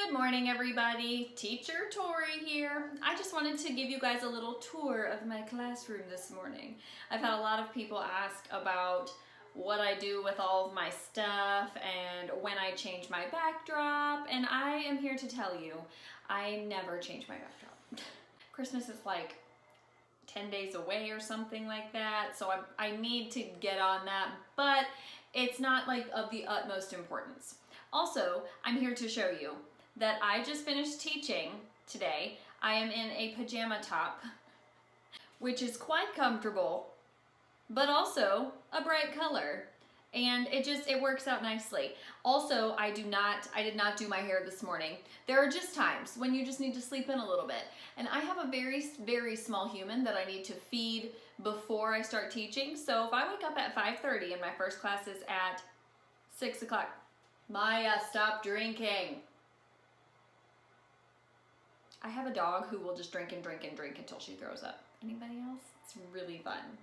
Good morning, everybody. Teacher Tori here. I just wanted to give you guys a little tour of my classroom this morning. I've had a lot of people ask about what I do with all of my stuff and when I change my backdrop, and I am here to tell you, I never change my backdrop. Christmas is like 10 days away or something like that, so I need to get on that, but it's not like of the utmost importance. Also, I'm here to show you that I just finished teaching today. I am in a pajama top, which is quite comfortable, but also a bright color. And it works out nicely. Also, I did not do my hair this morning. There are just times when you just need to sleep in a little bit. And I have a very, very small human that I need to feed before I start teaching. So if I wake up at 5:30 and my first class is at 6 o'clock, Maya, stop drinking. I have a dog who will just drink and drink and drink until she throws up. Anybody else? It's really fun.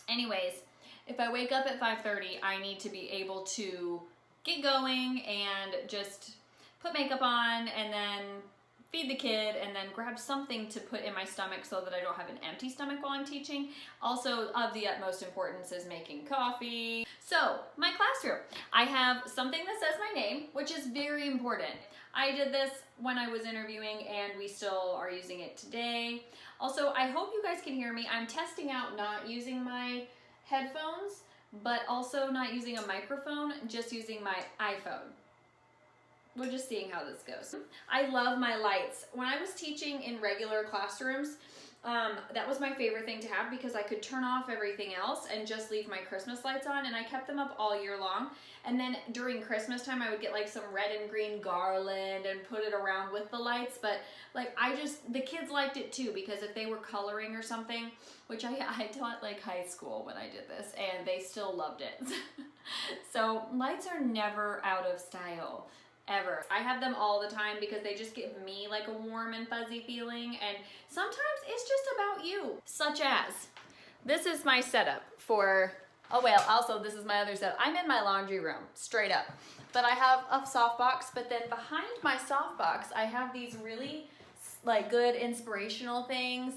Anyways, if I wake up at 5:30, I need to be able to get going and just put makeup on and then feed the kid and then grab something to put in my stomach so that I don't have an empty stomach while I'm teaching. Also, of the utmost importance is making coffee. So, my classroom. I have something that says my name, which is very important. I did this when I was interviewing and we still are using it today. Also, I hope you guys can hear me. I'm testing out not using my headphones, but also not using a microphone, just using my iPhone. We're just seeing how this goes. I love my lights. When I was teaching in regular classrooms, that was my favorite thing to have because I could turn off everything else and just leave my Christmas lights on, and I kept them up all year long. And then during Christmas time, I would get like some red and green garland and put it around with the lights. But like the kids liked it too because if they were coloring or something, which I taught like high school when I did this, and they still loved it. So lights are never out of style. Ever. I have them all the time because they just give me like a warm and fuzzy feeling, and sometimes it's just about you. Such as, this is my setup for, oh well, also this is my other setup. I'm in my laundry room, straight up. But I have a softbox, but then behind my softbox, I have these really like good inspirational things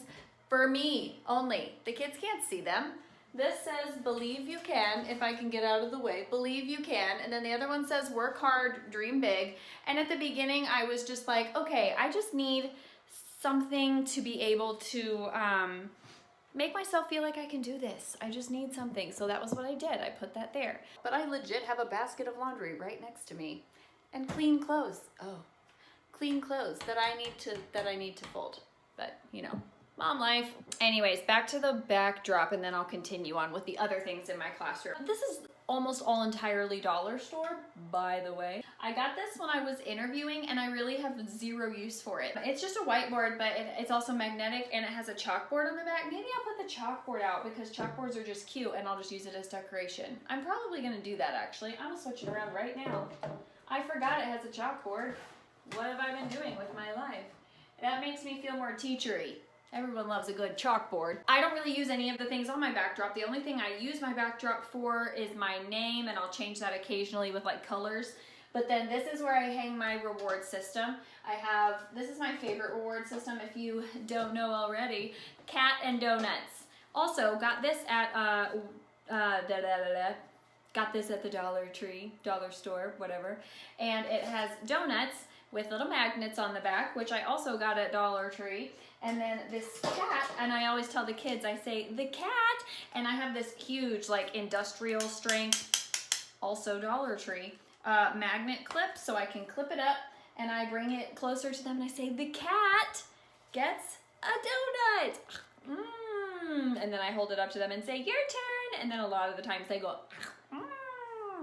for me only. The kids can't see them. This says, believe you can, if I can get out of the way, believe you can. And then the other one says, work hard, dream big. And at the beginning, I was just like, okay, I just need something to be able to make myself feel like I can do this. I just need something. So that was what I did. I put that there. But I legit have a basket of laundry right next to me. And clean clothes. Oh, clean clothes that I need to fold. But, you know. Mom life. Anyways, back to the backdrop, and then I'll continue on with the other things in my classroom. This is almost all entirely dollar store, by the way. I got this when I was interviewing, and I really have zero use for it. It's just a whiteboard, but it's also magnetic, and it has a chalkboard on the back. Maybe I'll put the chalkboard out because chalkboards are just cute, and I'll just use it as decoration. I'm probably going to do that, actually. I'm going to switch it around right now. I forgot it has a chalkboard. What have I been doing with my life? That makes me feel more teachery. Everyone loves a good chalkboard. I don't really use any of the things on my backdrop. The only thing I use my backdrop for is my name, and I'll change that occasionally with like colors. But then this is where I hang my reward system. This is my favorite reward system if you don't know already, cat and donuts. Also got this at, got this at the Dollar Tree, dollar store, whatever. And it has donuts with little magnets on the back, which I also got at Dollar Tree. And then this cat, and I always tell the kids, I say, the cat, and I have this huge, like, industrial strength, also Dollar Tree, magnet clip, so I can clip it up, and I bring it closer to them, and I say, the cat gets a donut. And then I hold it up to them and say, your turn, and then a lot of the times they go,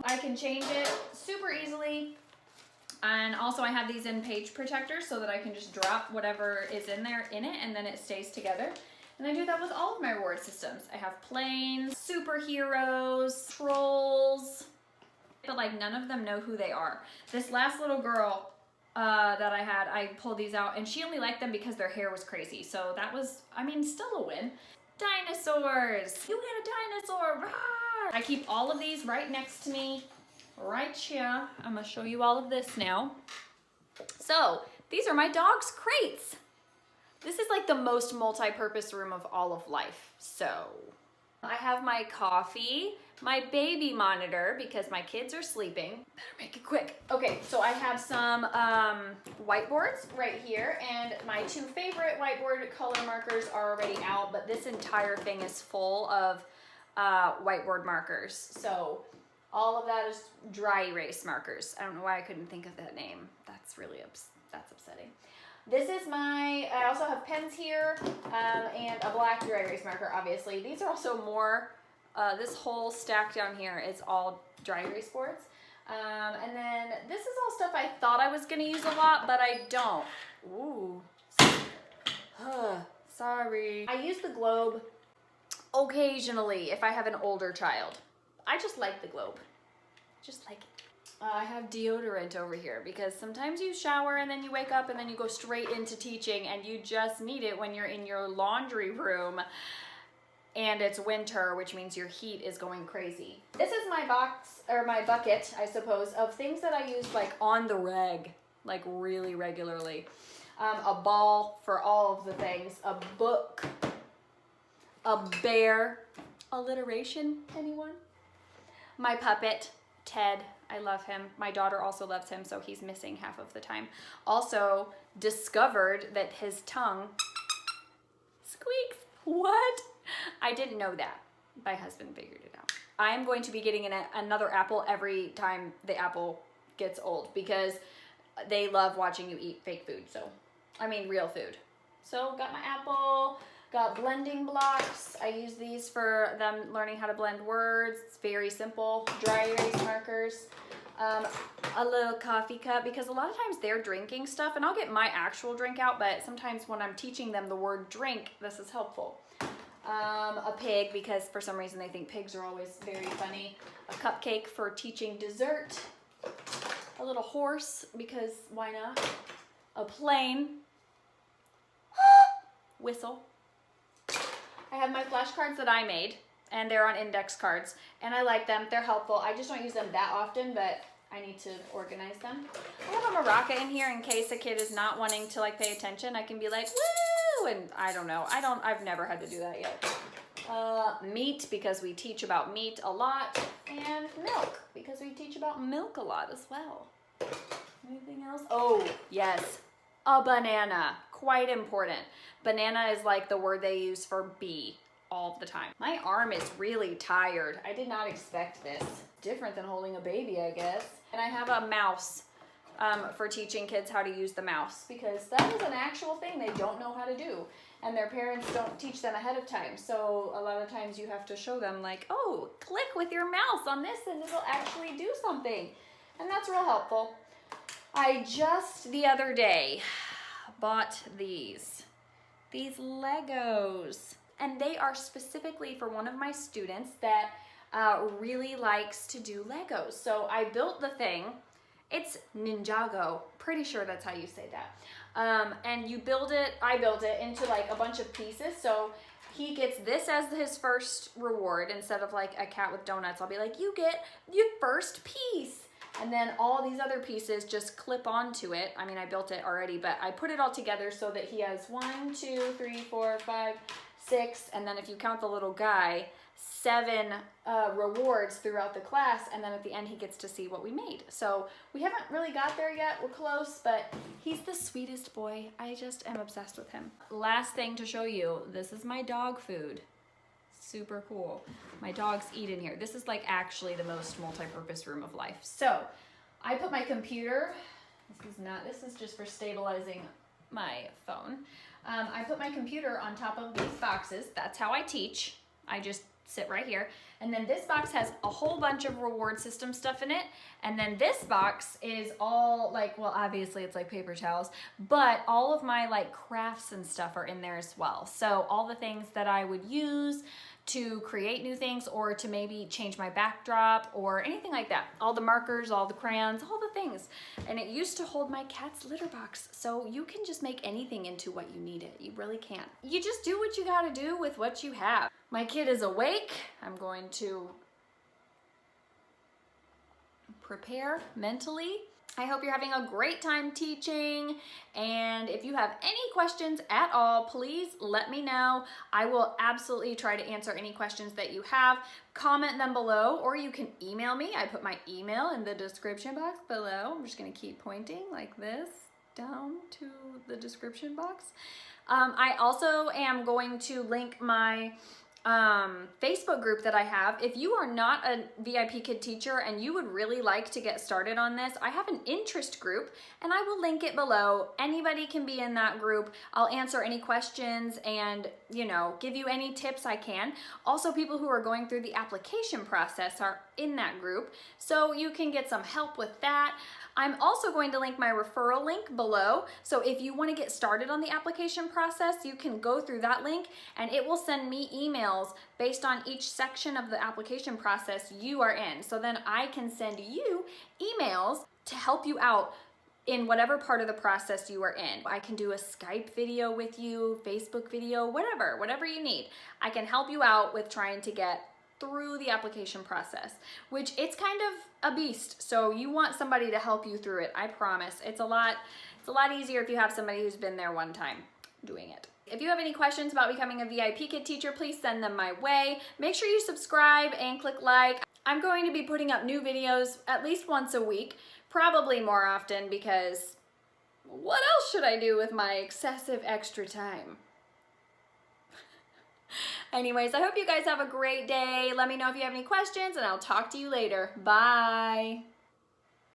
I can change it super easily. And also I have these in page protectors so that I can just drop whatever is in there in it, and then it stays together. And I do that with all of my reward systems. I have planes, superheroes, trolls, but like none of them know who they are. This last little girl that I had, I pulled these out, and she only liked them because their hair was crazy. So that was, I mean, still a win. Dinosaurs. You hit a dinosaur. Rawr! I keep all of these right next to me. Right here. I'm gonna show you all of this now. So these are my dog's crates. This is like the most multi-purpose room of all of life. So I have my coffee, my baby monitor because my kids are sleeping. Better make it quick. Okay, so I have some whiteboards right here, and my two favorite whiteboard color markers are already out, but this entire thing is full of whiteboard markers. So all of that is dry erase markers. I don't know why I couldn't think of that name. That's really that's upsetting. This is I also have pens here and a black dry erase marker, obviously. These are also more, this whole stack down here is all dry erase boards. And then this is all stuff I thought I was gonna use a lot, but I don't. Ooh, sorry. I use the globe occasionally if I have an older child. I just like the globe, just like it. I have deodorant over here because sometimes you shower and then you wake up and then you go straight into teaching and you just need it when you're in your laundry room and it's winter, which means your heat is going crazy. This is my box, or my bucket, I suppose, of things that I use like on the reg, like really regularly. A ball for all of the things, a book, a bear, alliteration, anyone? My puppet, Ted. I love him. My daughter also loves him, so he's missing half of the time. Also discovered that his tongue squeaks. What? I didn't know that. My husband figured it out. I am going to be getting another apple every time the apple gets old because they love watching you eat fake food. So, I mean real food. So got my apple. Got blending blocks. I use these for them learning how to blend words. It's very simple. Dry erase markers. A little coffee cup because a lot of times they're drinking stuff and I'll get my actual drink out, but sometimes when I'm teaching them the word drink, this is helpful. A pig because for some reason they think pigs are always very funny. A cupcake for teaching dessert. A little horse because why not? A plane. Whistle. I have my flashcards that I made, and they're on index cards, and I like them. They're helpful. I just don't use them that often, but I need to organize them. I have a maraca in here in case a kid is not wanting to like pay attention. I can be like, woo, and I don't know. I've never had to do that yet. Meat, because we teach about meat a lot, and milk, because we teach about milk a lot as well. Anything else? Oh, yes, a banana. Quite important. Banana is like the word they use for bee all the time. My arm is really tired. I did not expect this. Different than holding a baby, I guess. And I have a mouse for teaching kids how to use the mouse because that is an actual thing they don't know how to do. And their parents don't teach them ahead of time. So a lot of times you have to show them like, oh, click with your mouse on this and it'll actually do something. And that's real helpful. I just the other day bought these Legos, and they are specifically for one of my students that really likes to do Legos. So I built the thing. It's Ninjago, pretty sure that's how you say that. And you build it, I built it into like a bunch of pieces. So he gets this as his first reward instead of like a cat with donuts. I'll be like, you get your first piece. And then all these other pieces just clip onto it. I mean, I built it already, but I put it all together so that he has 1, 2, 3, 4, 5, 6, and then if you count the little guy, 7 rewards throughout the class, and then at the end he gets to see what we made. So we haven't really got there yet. We're close, but he's the sweetest boy. I just am obsessed with him. Last thing to show you, this is my dog food. Super cool. My dogs eat in here. This is like actually the most multi-purpose room of life. So I put my computer, this is just for stabilizing my phone. I put my computer on top of these boxes. That's how I teach. I just sit right here. And then this box has a whole bunch of reward system stuff in it. And then this box is all like, well, obviously it's like paper towels, but all of my like crafts and stuff are in there as well. So all the things that I would use to create new things or to maybe change my backdrop or anything like that. All the markers, all the crayons, all the things. And it used to hold my cat's litter box. So you can just make anything into what you need it. You really can. You just do what you gotta do with what you have. My kid is awake. I'm going to prepare mentally I hope you're having a great time teaching, and if you have any questions at all, please let me know. I will absolutely try to answer any questions that you have. Comment them below, or you can email me. I put my email in the description box below. I'm just gonna keep pointing like this down to the description box. I also am going to link my Facebook group that I have. If you are not a VIP Kid teacher and you would really like to get started on this, I have an interest group and I will link it below. Anybody can be in that group. I'll answer any questions and, you know, give you any tips I can. Also, people who are going through the application process are in that group, so you can get some help with that. I'm also going to link my referral link below. So if you want to get started on the application process, you can go through that link and it will send me emails based on each section of the application process you are in. So then I can send you emails to help you out in whatever part of the process you are in. I can do a Skype video with you, Facebook video, whatever you need. I can help you out with trying to get through the application process, which it's kind of a beast. So you want somebody to help you through it. I promise. It's a lot easier if you have somebody who's been there one time doing it. If you have any questions about becoming a VIP Kid teacher, please send them my way. Make sure you subscribe and click like. I'm going to be putting up new videos at least once a week, probably more often, because what else should I do with my excessive extra time? Anyways, I hope you guys have a great day. Let me know if you have any questions, and I'll talk to you later. Bye.